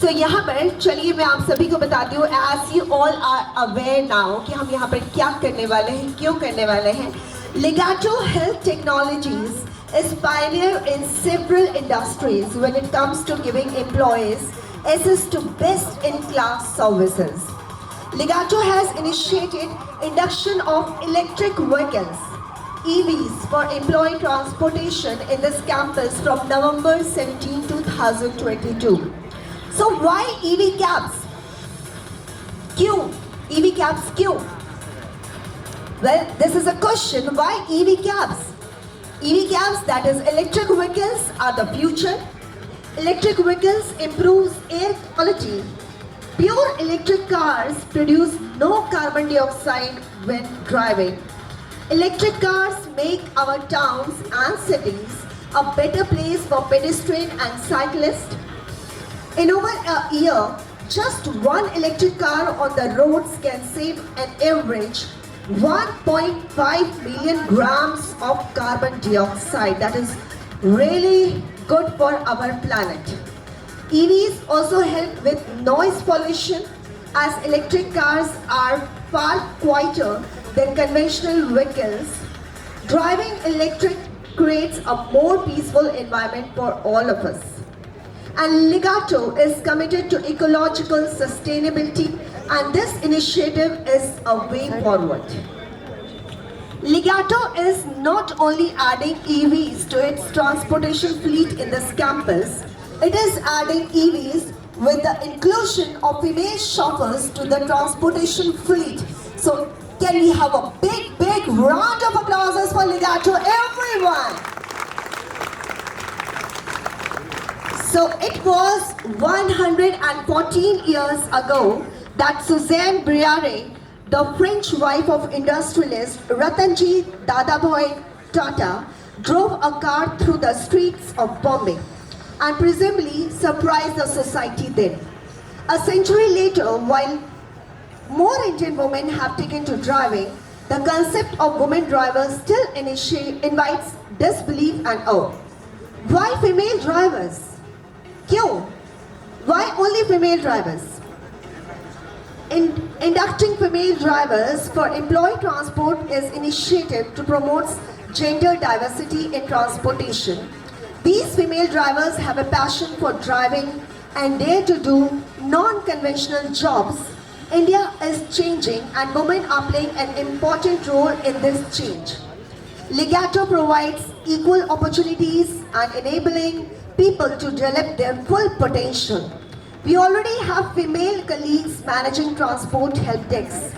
तो यहाँ पर चलिए मैं आप सभी को बताती हूँ, as you all are aware now कि हम यहाँ पर क्या करने वाले हैं, क्यों करने वाले हैं। Legato Health Technologies is pioneer in several industries when it comes to giving employees access to best-in-class services. Legato has initiated induction of electric vehicles (EVs) for employee transportation in this campus from November 17, 2022. So why EV cabs? क्यों EV cabs क्यों? Well, this is a question. Why EV cabs? EV cabs, that is electric vehicles, are the future. Electric vehicles improves air quality. Pure electric cars produce no carbon dioxide when driving. Electric cars make our towns and cities a better place for pedestrian and cyclists. In over a year, just one electric car on the roads can save an average 1.5 million grams of carbon dioxide. That is really good for our planet. EVs also help with noise pollution, as electric cars are far quieter than conventional vehicles. Driving electric creates a more peaceful environment for all of us. And Legato is committed to ecological sustainability, and this initiative is a way forward. Legato is not only adding EVs to its transportation fleet in this campus, it is adding EVs with the inclusion of female chauffeurs to the transportation fleet. So can we have a big round of applause for Legato, everyone? So it was 114 years ago that Suzanne Briare, the French wife of industrialist Ratanji Dadabhai Tata, drove a car through the streets of Bombay and presumably surprised the society then. A century later, while more Indian women have taken to driving, the concept of women drivers still invites disbelief and awe. Why female drivers? Kyun? Why only female drivers? Inducting female drivers for employee transport is initiative to promote gender diversity in transportation. These female drivers have a passion for driving and dare to do non-conventional jobs. India is changing and women are playing an important role in this change. Legato provides equal opportunities and enabling people to develop their full potential. We already have female colleagues managing transport help desks.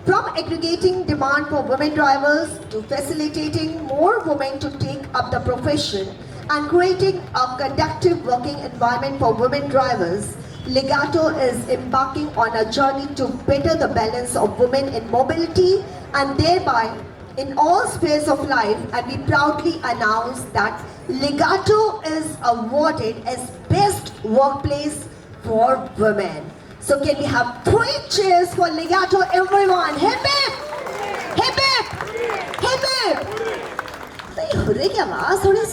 From aggregating demand for women drivers to facilitating more women to take up the profession and creating a conducive working environment for women drivers, Legato is embarking on a journey to better the balance of women in mobility and thereby in all spheres of life, and we proudly announce that Legato is awarded as Best Workplace for Women. So can we have 3 cheers for Legato, everyone? Hip hip! Hip hip! Hip hip! तो ये हो रही क्या आवाज़ थोड़ी